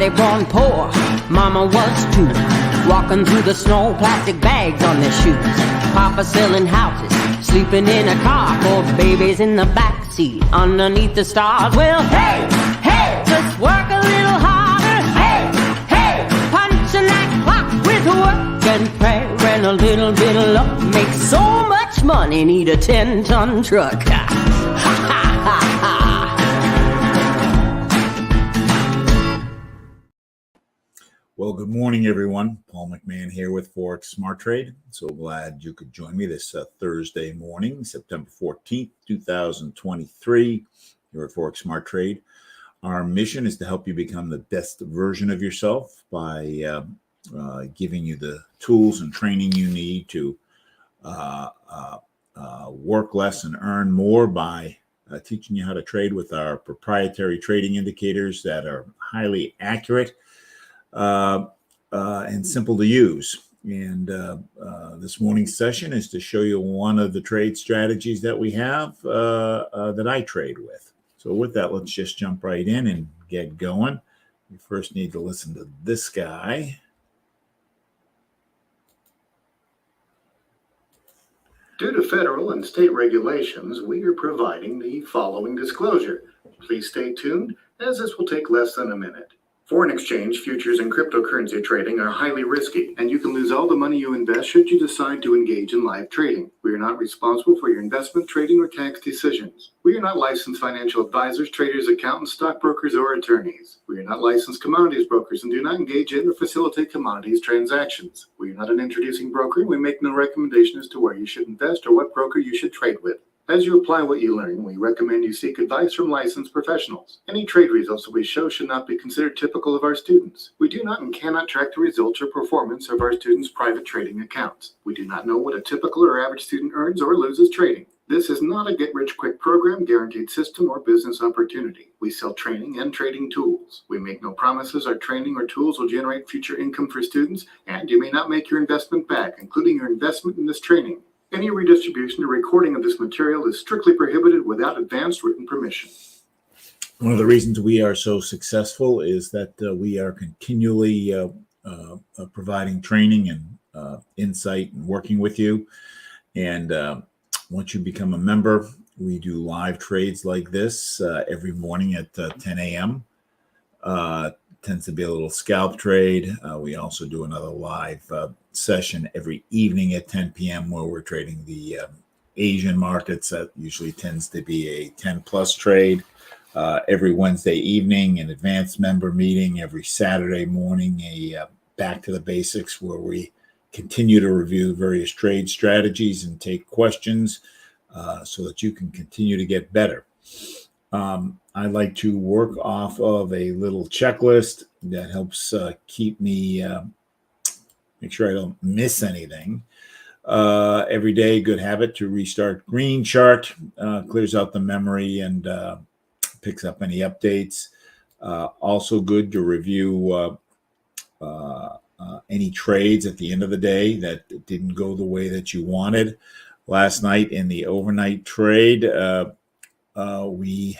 Daddy born poor, Mama was too. Walking through the snow, plastic bags on their shoes. Papa selling houses, sleeping in a car. Four babies in the backseat, underneath the stars. Well, hey, hey, just work a little harder. Hey, hey, punching that clock with work and prayer and a little bit of luck. Make so much money, need a 10-ton truck. Ha, ha, ha, ha. Well, good morning, everyone. Paul McMann here with Forex Smart Trade. So glad you could join me this Thursday morning, September 14th, 2023, here at Forex Smart Trade. Our mission is to help you become the best version of yourself by giving you the tools and training you need to work less and earn more by teaching you how to trade with our proprietary trading indicators that are highly accurate and simple to use. And this morning's session is to show you one of the trade strategies that we have that I trade with. So with that, let's just jump right in and get going. We first need to listen to this guy. Due to federal and state regulations, we are providing the following disclosure. Please stay tuned, as this will take less than a minute. Foreign exchange, futures, and cryptocurrency trading are highly risky, and you can lose all the money you invest should you decide to engage in live trading. We are not responsible for your investment, trading, or tax decisions. We are not licensed financial advisors, traders, accountants, stockbrokers, or attorneys. We are not licensed commodities brokers and do not engage in or facilitate commodities transactions. We are not an introducing broker, and we make no recommendation as to where you should invest or what broker you should trade with. As you apply what you learn, we recommend you seek advice from licensed professionals. Any trade results that we show should not be considered typical of our students. We do not and cannot track the results or performance of our students' private trading accounts. We do not know what a typical or average student earns or loses trading. This is not a get-rich-quick program, guaranteed system, or business opportunity. We sell training and trading tools. We make no promises our training or tools will generate future income for students, and you may not make your investment back, including your investment in this training. Any redistribution or recording of this material is strictly prohibited without advance written permission. One of the reasons we are so successful is that we are continually providing training and insight and working with you. And once you become a member, we do live trades like this every morning at 10 a.m. Tends to be a little scalp trade. We also do another live session every evening at 10 p.m. where we're trading the Asian markets. That usually tends to be a 10-plus trade. Every Wednesday evening, an advanced member meeting. Every Saturday morning, a back to the basics where we continue to review various trade strategies and take questions so that you can continue to get better. I like to work off of a little checklist that helps keep me, make sure I don't miss anything. Every day, good habit to restart green chart, clears out the memory and picks up any updates. Also good to review any trades at the end of the day that didn't go the way that you wanted. Last night in the overnight trade, we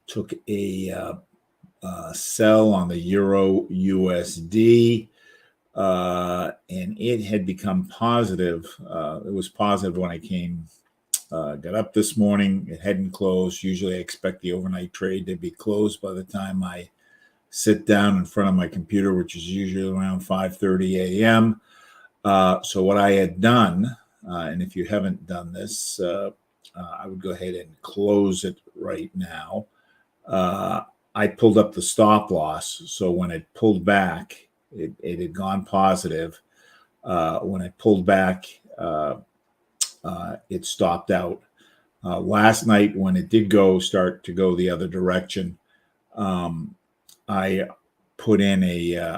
took a sell on the Euro USD, and it had become positive. It was positive when I got up this morning. It hadn't closed. Usually I expect the overnight trade to be closed by the time I sit down in front of my computer, which is usually around 5:30 a.m. So what I had done, and if you haven't done this, I would go ahead and close it right now. I pulled up the stop loss. So when it pulled back, it had gone positive. When I pulled back, it stopped out. Last night, when it did start to go the other direction, I put in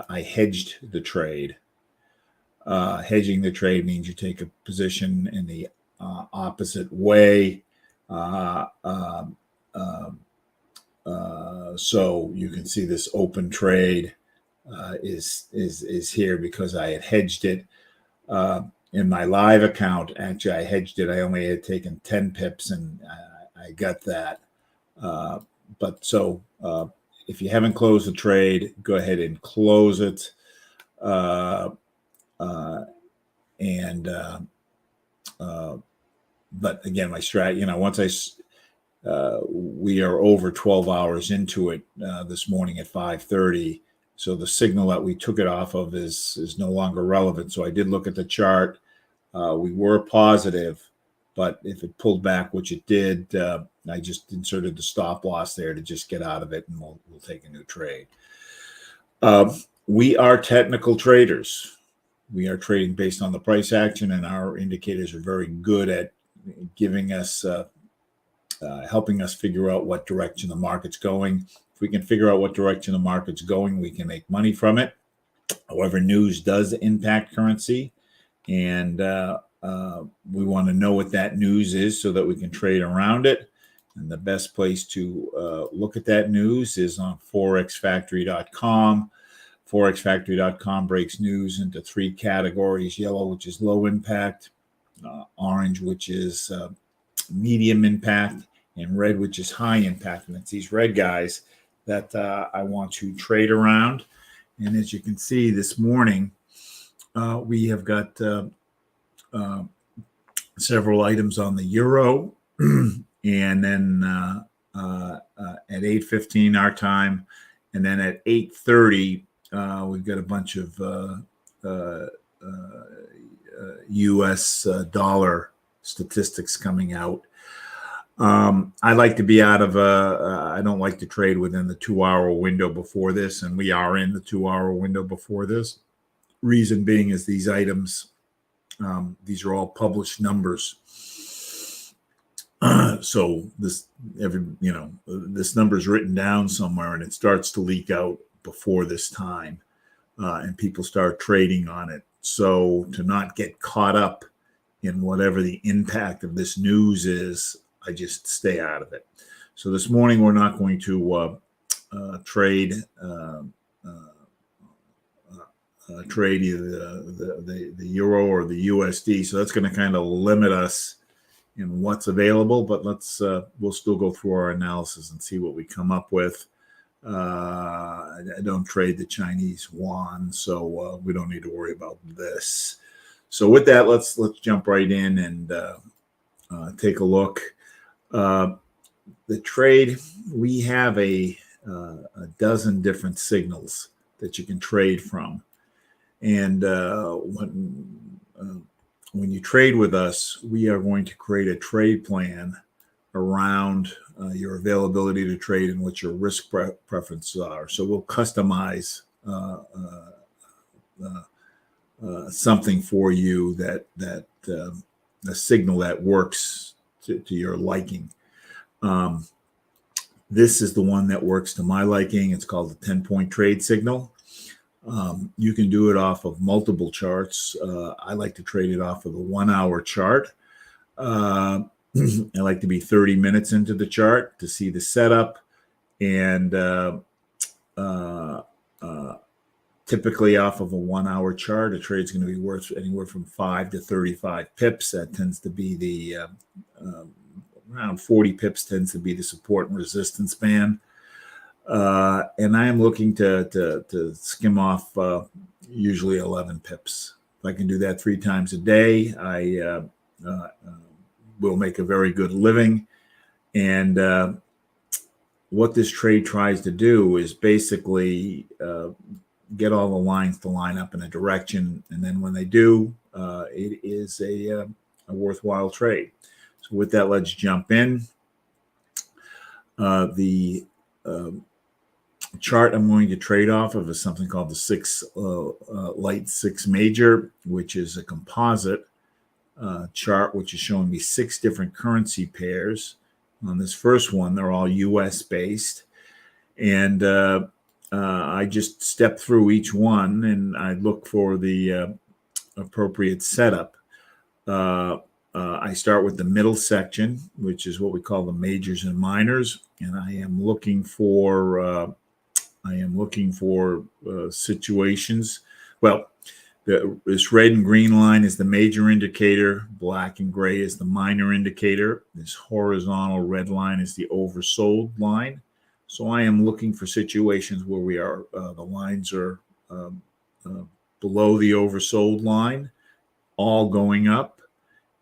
I hedged the trade. Hedging the trade means you take a position in the opposite way. So you can see this open trade is here because I had hedged it. In my live account, actually, I hedged it. I only had taken 10 pips, and I got that. But so if you haven't closed the trade, go ahead and close it. But again, my strat, once we are over 12 hours into it this morning at 5:30. So the signal that we took it off of is no longer relevant. So I did look at the chart. We were positive, but if it pulled back, which it did, I just inserted the stop loss there to just get out of it, and we'll take a new trade. We are technical traders. We are trading based on the price action, and our indicators are very good at giving us, helping us figure out what direction the market's going. If we can figure out what direction the market's going, we can make money from it. However, news does impact currency, and we want to know what that news is so that we can trade around it. And the best place to look at that news is on forexfactory.com. Forexfactory.com breaks news into three categories: yellow, which is low impact, orange, which is medium impact, and red, which is high impact. And it's these red guys that I want to trade around. And as you can see this morning, we have got several items on the euro, and then at 8:15 our time, and then at 8:30 we've got a bunch of U.S. dollar statistics coming out. I like to be out of I don't like to trade within the 2-hour window before this, and we are in the 2-hour window before this. Reason being is these items, these are all published numbers. So this number is written down somewhere, and it starts to leak out before this time, and people start trading on it. So to not get caught up in whatever the impact of this news is, I just stay out of it. So this morning we're not going to trade either the euro or the USD. So that's going to kind of limit us in what's available. But we'll still go through our analysis and see what we come up with. I don't trade the Chinese yuan, so we don't need to worry about this. So with that, let's jump right in and take a look. The trade, we have a dozen different signals that you can trade from. And when you trade with us, we are going to create a trade plan around your availability to trade and what your risk preferences are. So we'll customize something for you that a signal that works to your liking. This is the one that works to my liking. It's called the 10-point trade signal. You can do it off of multiple charts. I like to trade it off of the 1-hour chart. I like to be 30 minutes into the chart to see the setup, and typically off of a 1-hour chart, a trade's going to be worth anywhere from 5 to 35 pips. That tends to be the around 40 pips tends to be the support and resistance band. And I am looking to skim off usually 11 pips. If I can do that 3 times a day, I will make a very good living. And what this trade tries to do is basically get all the lines to line up in a direction. And then when they do, it is a worthwhile trade. So with that, let's jump in. The chart I'm going to trade off of is something called the light 6 major, which is a composite chart, which is showing me 6 different currency pairs. On this first one, they're all US based. And I just step through each one and I look for the appropriate setup. I start with the middle section, which is what we call the majors and minors, and I am looking for situations. Well, this red and green line is the major indicator. Black and gray is the minor indicator. This horizontal red line is the oversold line. So I am looking for situations where we are the lines are below the oversold line, all going up,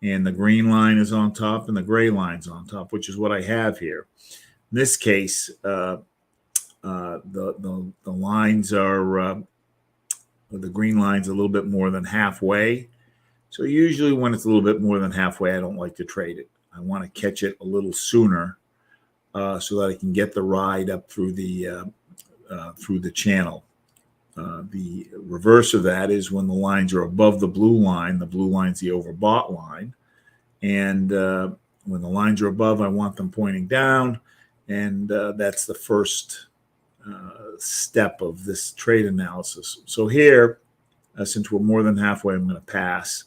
and the green line is on top and the gray line's on top, which is what I have here. In this case, the lines are the green line's a little bit more than halfway. So usually when it's a little bit more than halfway, I don't like to trade it. I want to catch it a little sooner so that I can get the ride up through the channel. The reverse of that is when the lines are above the blue line. The blue line's the overbought line. And when the lines are above, I want them pointing down. And that's the first step of this trade analysis. So here, since we're more than halfway, I'm going to pass.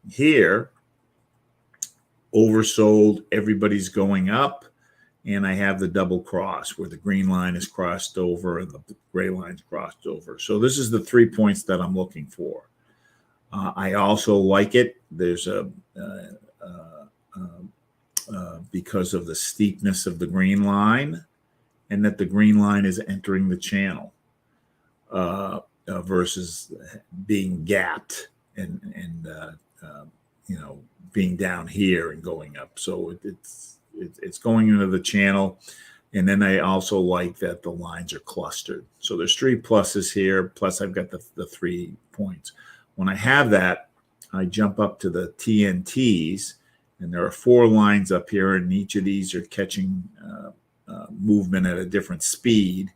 Here, oversold, everybody's going up, and I have the double cross where the green line is crossed over and the gray line's crossed over. So this is the 3 points that I'm looking for. I also like it. There's because of the steepness of the green line, and that the green line is entering the channel versus being gapped and being down here and going up. So it's going into the channel. And then I also like that the lines are clustered. So there's 3 pluses here, plus I've got the 3 points. When I have that, I jump up to the TNTs, and there are 4 lines up here, and each of these are catching movement at a different speed.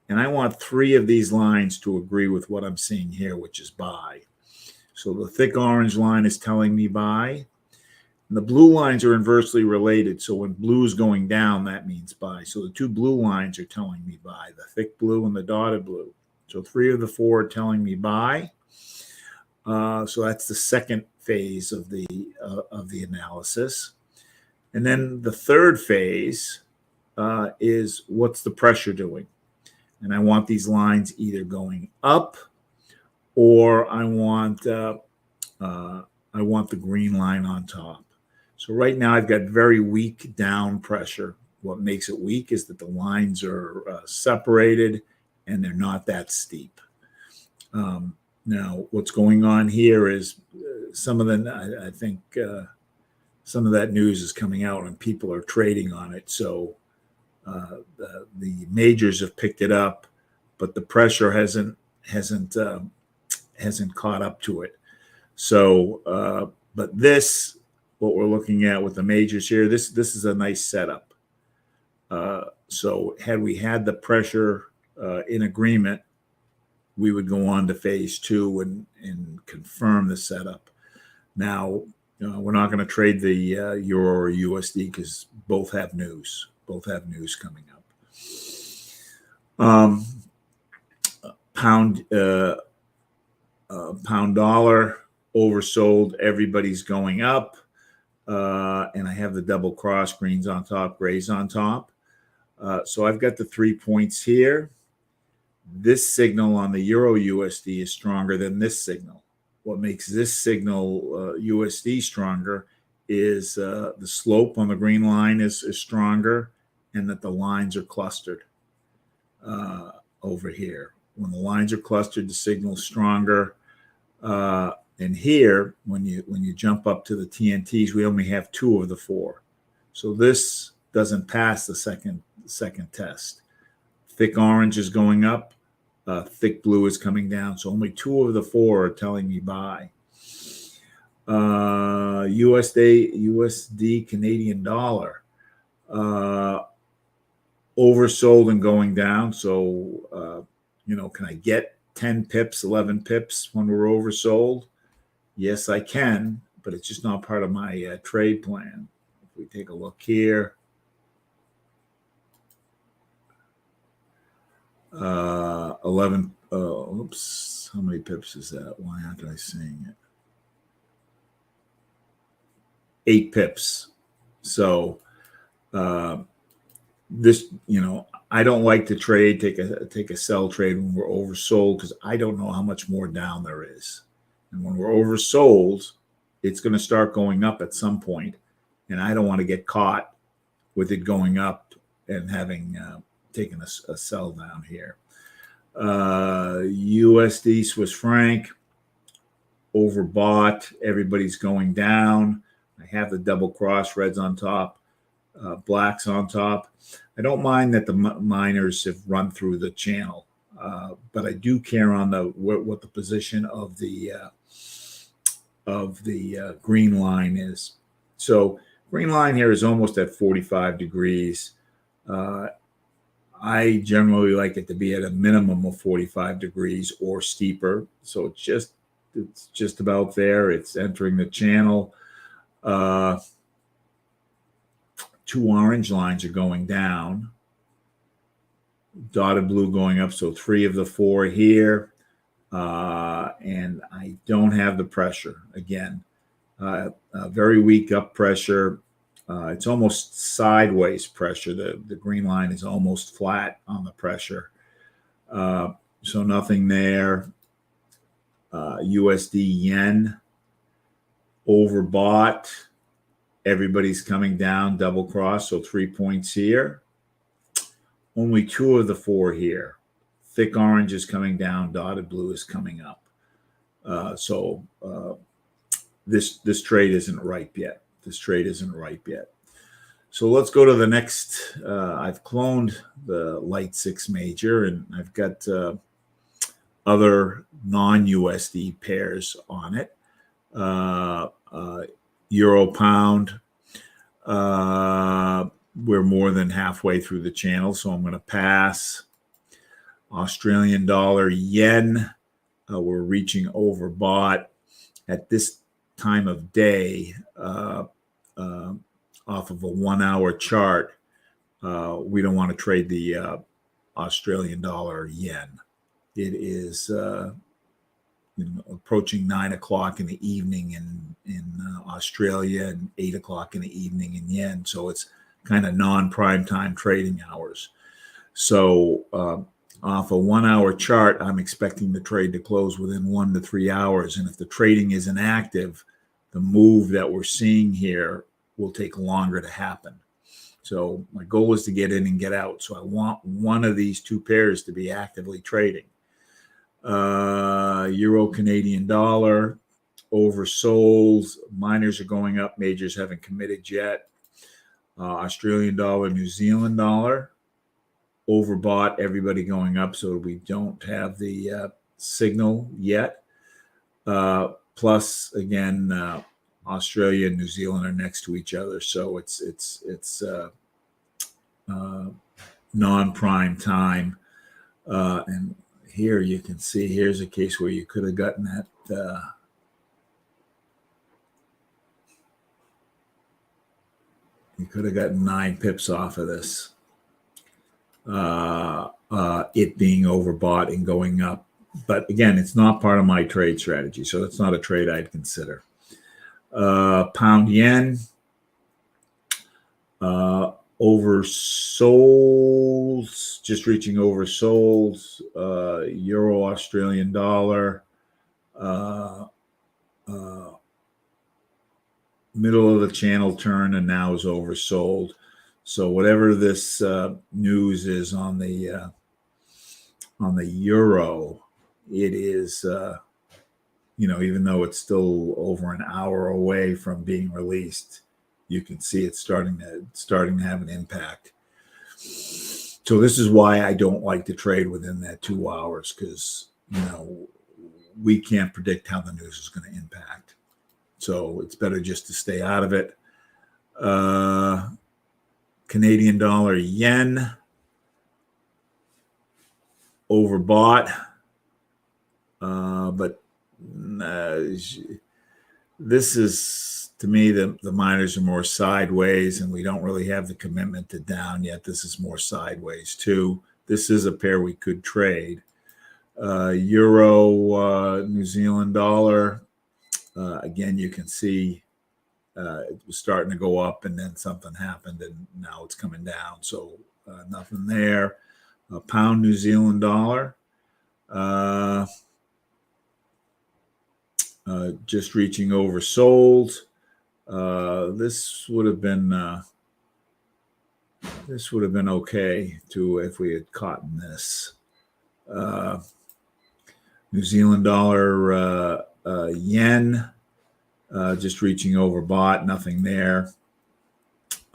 And I want 3 of these lines to agree with what I'm seeing here, which is buy. So the thick orange line is telling me buy. And the blue lines are inversely related. So when blue is going down, that means buy. So the 2 blue lines are telling me buy, the thick blue and the dotted blue. So 3 of the 4 are telling me buy. So that's the second phase of the analysis. And then the third phase is what's the pressure doing? And I want these lines either going up, or I want the green line on top. So right now I've got very weak down pressure. What makes it weak is that the lines are separated and they're not that steep. Now, what's going on here is some of I think some of that news is coming out and people are trading on it. So the majors have picked it up, but the pressure hasn't caught up to it. So, but this, what we're looking at with the majors here, this is a nice setup. So had we had the pressure in agreement, we would go on to phase 2 and confirm the setup. Now, we're not going to trade the Euro or USD because both have news. Both have news coming up. Pound dollar oversold. Everybody's going up, and I have the double cross: greens on top, grays on top. So I've got the 3 points here. This signal on the Euro USD is stronger than this signal. What makes this signal USD stronger is the slope on the green line is stronger, and that the lines are clustered over here. When the lines are clustered, the signal is stronger. And here, when you jump up to the TNTs, we only have 2 of the 4. So this doesn't pass the second test. Thick orange is going up. Thick blue is coming down. So only 2 of the 4 are telling me buy. USD, Canadian dollar, oversold and going down. So, can I get 10 pips, 11 pips when we're oversold? Yes, I can, but it's just not part of my trade plan. If we take a look here, 11, oops, how many pips is that? Why aren't I seeing it? 8 pips. So this, I don't like to trade, take a sell trade when we're oversold, because I don't know how much more down there is. And when we're oversold, it's going to start going up at some point, and I don't want to get caught with it going up and having taken a sell down here. USD Swiss franc overbought. Everybody's going down. I have the double cross, reds on top, blacks on top. I don't mind that the miners have run through the channel, but I do care on what the position of the green line is. So green line here is almost at 45 degrees. I generally like it to be at a minimum of 45 degrees or steeper. So it's just about there. It's entering the channel. Two orange lines are going down. Dotted blue going up. So 3 of the 4 here. And I don't have the pressure again. Very weak up pressure. It's almost sideways pressure. The green line is almost flat on the pressure. So nothing there. USD yen overbought. Everybody's coming down, double cross. So 3 points here. Only 2 of the 4 here. Thick orange is coming down. Dotted blue is coming up. So this trade isn't ripe yet. This trade isn't ripe yet. So let's go to the next. I've cloned the light 6 major, and I've got other non-USD pairs on it. Euro pound. We're more than halfway through the channel, so I'm going to pass. Australian dollar yen. We're reaching overbought at this time of day. Off of a 1-hour chart, we don't want to trade the Australian dollar yen. It is approaching 9 o'clock in the evening in Australia and 8 o'clock in the evening in yen. So it's kind of non-prime time trading hours. So off a 1-hour chart, I'm expecting the trade to close within 1 to 3 hours. And if the trading is inactive, the move that we're seeing here will take longer to happen. So my goal is to get in and get out. So I want one of these 2 pairs to be actively trading. Euro Canadian dollar oversold. Miners are going up. Majors haven't committed yet. Australian dollar, New Zealand dollar overbought. Everybody going up. So we don't have the signal yet. Plus, again, Australia and New Zealand are next to each other, so it's non-prime time. And here you can see, here's a case where you could have gotten that. You could have gotten 9 pips off of this. It being overbought and going up, but again, it's not part of my trade strategy, so it's not a trade I'd consider. Pound yen oversold, just reaching oversold. Euro Australian dollar middle of the channel turn and now is oversold. So whatever this news is on the euro, it is even though it's still over an hour away from being released, you can see it's starting to have an impact. So this is why I don't like to trade within that 2 hours, because we can't predict how the news is going to impact. So it's better just to stay out of it. Canadian dollar yen overbought, but this is, to me, the miners are more sideways, and we don't really have the commitment to down yet. This is more sideways too. This is a pair we could trade. Euro, New Zealand dollar. Again, you can see it was starting to go up, and then something happened, and now it's coming down. So nothing there. Pound New Zealand dollar. Just reaching oversold. This would have been this would have been okay if we had caught in this. New Zealand dollar, yen, just reaching overbought, nothing there.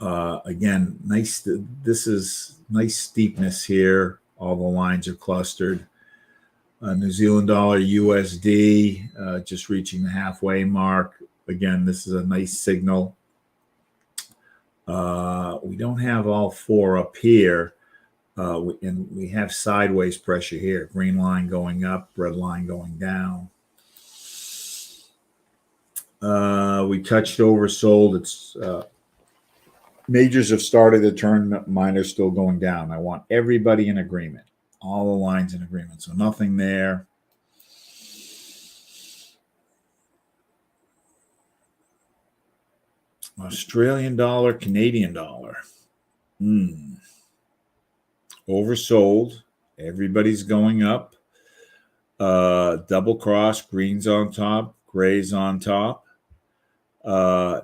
Again, nice. This is nice steepness here. All the lines are clustered. New Zealand dollar, USD, just reaching the halfway mark. Again, this is a nice signal. We don't have all four up here. And we have sideways pressure here. Green line going up, red line going down. We touched oversold. It's majors have started to turn. Minors still going down. I want everybody in agreement. All the lines in agreement. So nothing there. Australian dollar, Canadian dollar. Oversold. Everybody's going up. Double cross. Greens on top. Grays on top.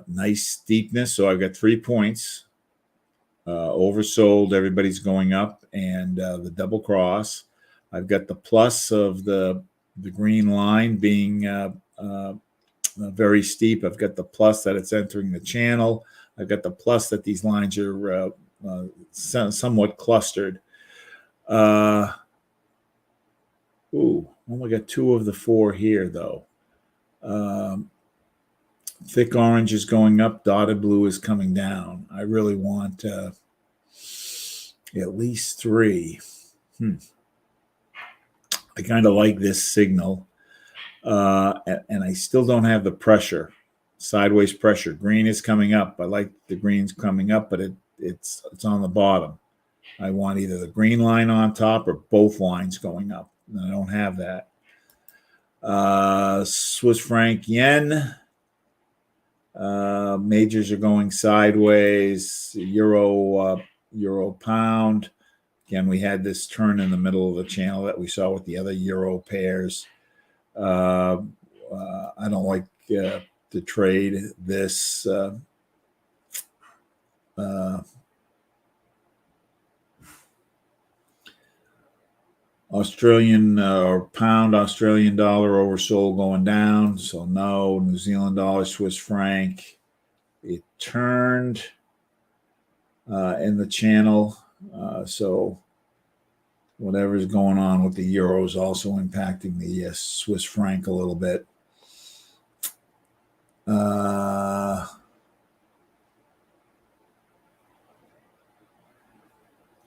Nice steepness. So I've got 3 points. Oversold. Everybody's going up. And the double cross. I've got the plus of the green line being very steep. I've got the plus that it's entering the channel. I've got the plus that these lines are somewhat clustered. Only got 2 of the 4 here, though. Thick orange is going up. Dotted blue is coming down. I really want at least 3. I kind of like this signal. And I still don't have the pressure. Sideways pressure. Green is coming up. I like the greens coming up, but it's on the bottom. I want either the green line on top or both lines going up. And I don't have that. Swiss franc yen. Majors are going sideways. Euro pound. Again, we had this turn in the middle of the channel that we saw with the other euro pairs. I don't like to trade this. Australian or pound, Australian dollar oversold going down. So no. New Zealand dollar, Swiss franc. It turned in the channel. So whatever's going on with the euro is also impacting the Swiss franc a little bit.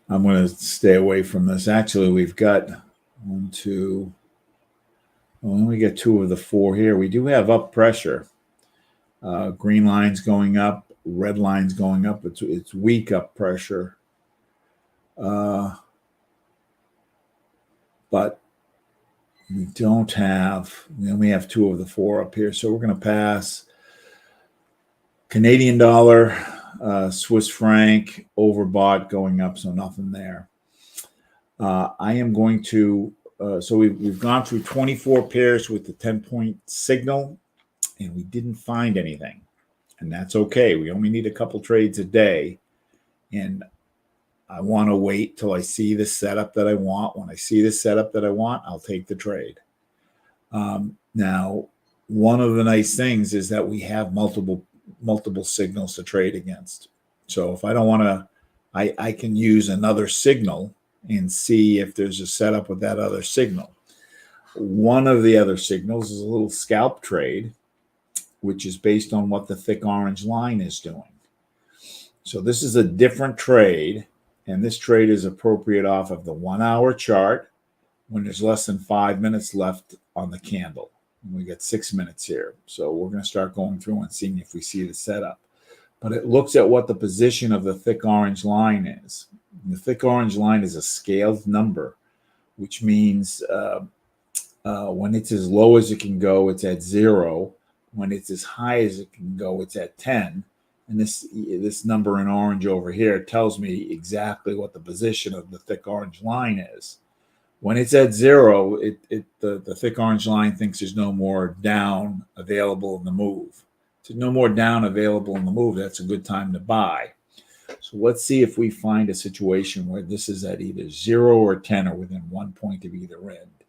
I'm going to stay away from this. Actually, we've got 1, 2. Well, then we get 2 of the 4 here. We do have up pressure. Green line's going up. Red line's going up. It's weak up pressure. But we don't have. We only have 2 of the 4 up here. So we're going to pass. Canadian dollar. Swiss franc overbought going up, so nothing there. I am going to, so we've gone through 24 pairs with the 10-point signal, and we didn't find anything, and that's okay. We only need a couple trades a day, and I want to wait till I see the setup that I want. When I see the setup that I want, I'll take the trade. Now, one of the nice things is that we have multiple signals to trade against. So if I don't want to, I can use another signal and see if there's a setup with that other signal. One of the other signals is a little scalp trade, which is based on what the thick orange line is doing. So this is a different trade, and this trade is appropriate off of the 1-hour chart when there's less than 5 minutes left on the candle. We got 6 minutes here. So we're going to start going through and seeing if we see the setup. But it looks at what the position of the thick orange line is. And the thick orange line is a scaled number, which means when it's as low as it can go, it's at 0. When it's as high as it can go, it's at 10. And this number in orange over here tells me exactly what the position of the thick orange line is. When it's at 0, the thick orange line thinks there's no more down available in the move. If there's no more down available in the move, that's a good time to buy. So let's see if we find a situation where this is at either 0 or 10 or within 1 point of either end.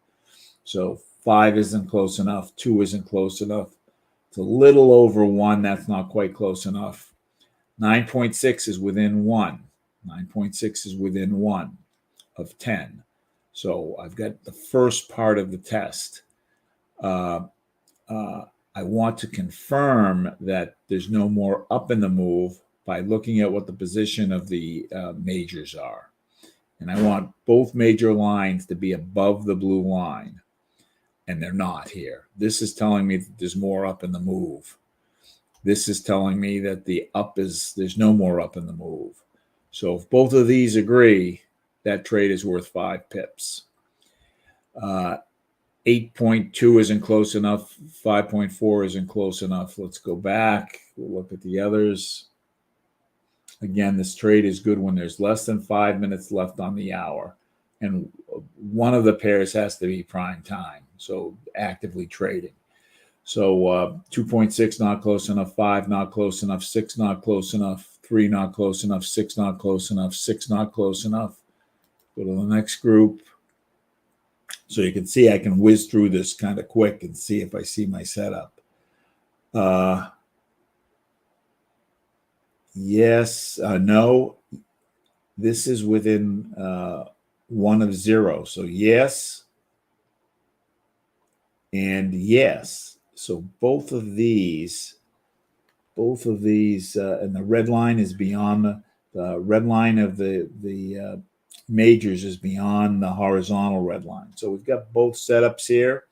So 5 isn't close enough. 2 isn't close enough. It's a little over 1. That's not quite close enough. 9.6 is within 1. 9.6 is within 1 of 10. So I've got the first part of the test. I want to confirm that there's no more up in the move by looking at what the position of the majors are. And I want both major lines to be above the blue line. And they're not here. This is telling me that there's more up in the move. This is telling me that there's no more up in the move. So if both of these agree, that trade is worth 5 pips. 8.2 isn't close enough. 5.4 isn't close enough. Let's go back. We'll look at the others. Again, this trade is good when there's less than 5 minutes left on the hour. And one of the pairs has to be prime time, so actively trading. So 2.6 not close enough, 5 not close enough, 6 not close enough, 3 not close enough, 6 not close enough, 6 not close enough. Go to the next group. So you can see I can whiz through this kind of quick and see if I see my setup. Yes, no. This is within 1 of 0. So yes and yes. So both of these, and the red line is beyond the red line of the majors is beyond the horizontal red line. So we've got both setups here.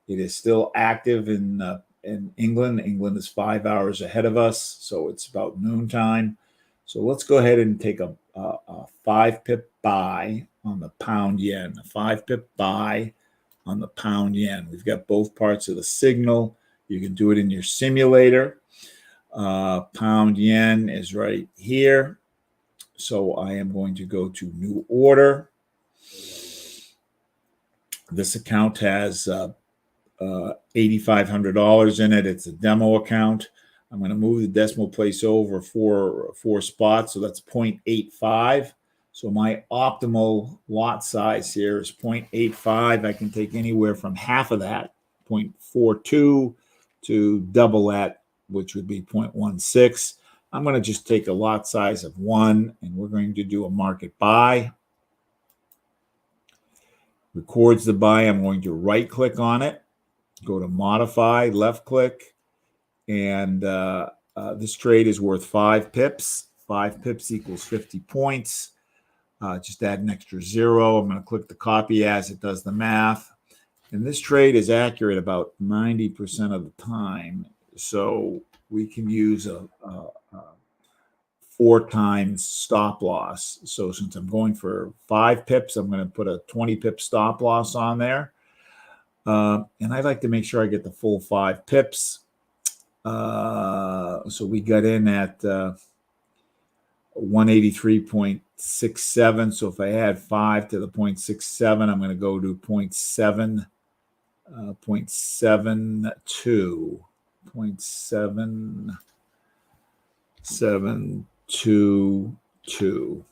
It is still active in England. England is 5 hours ahead of us, so it's about noontime. So let's go ahead and take a 5 pip buy on the pound yen. A 5 pip buy on the pound yen. We've got both parts of the signal. You can do it in your simulator. Pound yen is right here. So I am going to go to new order. This account has $8,500 in it. It's a demo account. I'm going to move the decimal place over four spots. So that's 0.85. So my optimal lot size here is 0.85. I can take anywhere from half of that, 0.42, to double that, which would be 0.16. I'm going to just take a lot size of 1, and we're going to do a market buy. Records the buy. I'm going to right click on it, go to modify, left click, and this trade is worth 5 pips. 5 pips equals 50 points. Just add an extra 0. I'm going to click the copy as it does the math. And this trade is accurate about 90% of the time. So we can use a 4 times stop loss. So since I'm going for 5 pips, I'm going to put a 20 pip stop loss on there. And I'd like to make sure I get the full 5 pips. So we got in at 183.67. So if I add 5 to the 0.67, I'm going to go to 0.72. 0.722.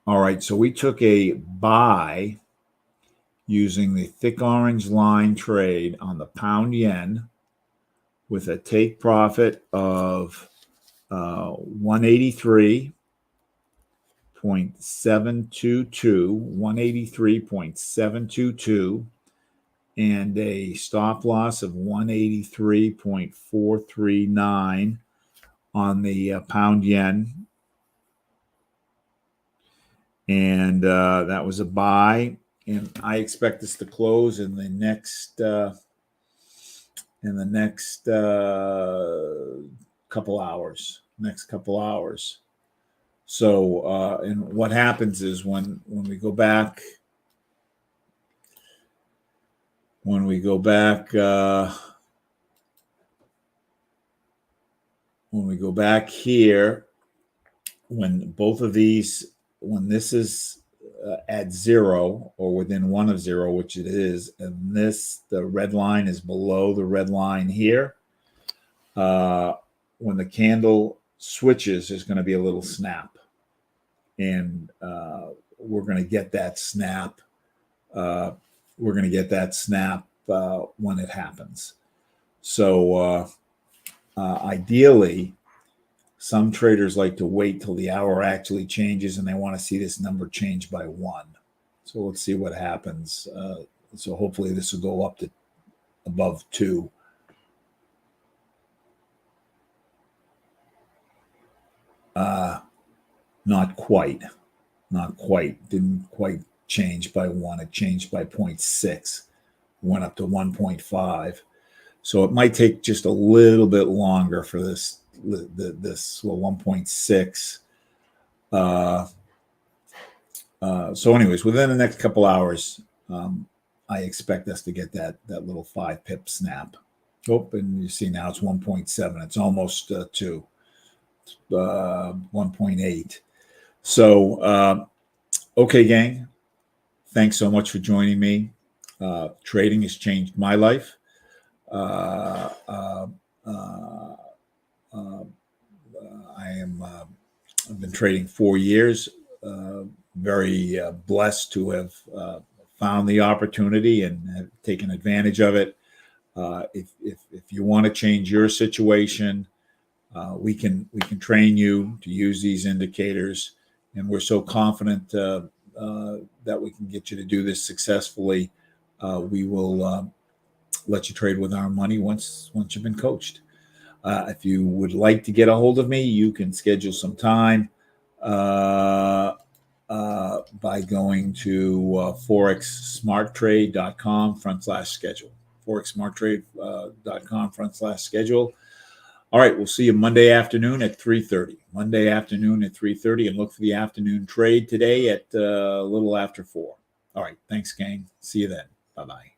All right, so we took a buy using the thick orange line trade on the pound yen with a take profit of 183.722, 183.722, and a stop loss of 183.439 on the pound yen. And that was a buy. And I expect this to close in the next couple hours. So, and what happens is when we go back here, when both of these, when this is at 0 or within 1 of 0, which it is, and the red line is below the red line here. When the candle switches, there's going to be a little snap, and we're going to get that snap. We're going to get that snap when it happens. So ideally, some traders like to wait till the hour actually changes, and they want to see this number change by 1. So let's see what happens. So hopefully this will go up to above 2. Not quite. Didn't quite change by 1. It changed by 0.6. Went up to 1.5. So it might take just a little bit longer for this 1.6. So anyways, within the next couple hours, I expect us to get that little 5 pip snap. Oh, and you see now it's 1.7. It's almost 2. 1.8. So, okay, gang. Thanks so much for joining me. Trading has changed my life. I've been trading 4 years. Very blessed to have found the opportunity and have taken advantage of it. If you want to change your situation, we can train you to use these indicators, and we're so confident that we can get you to do this successfully. We will let you trade with our money once you've been coached. If you would like to get a hold of me, you can schedule some time by going to forexsmarttrade.com/schedule. forexsmarttrade.com/schedule. All right, we'll see you Monday afternoon at 3:30. Monday afternoon at 3:30, and look for the afternoon trade today at a little after 4. All right, thanks, gang. See you then. Bye-bye.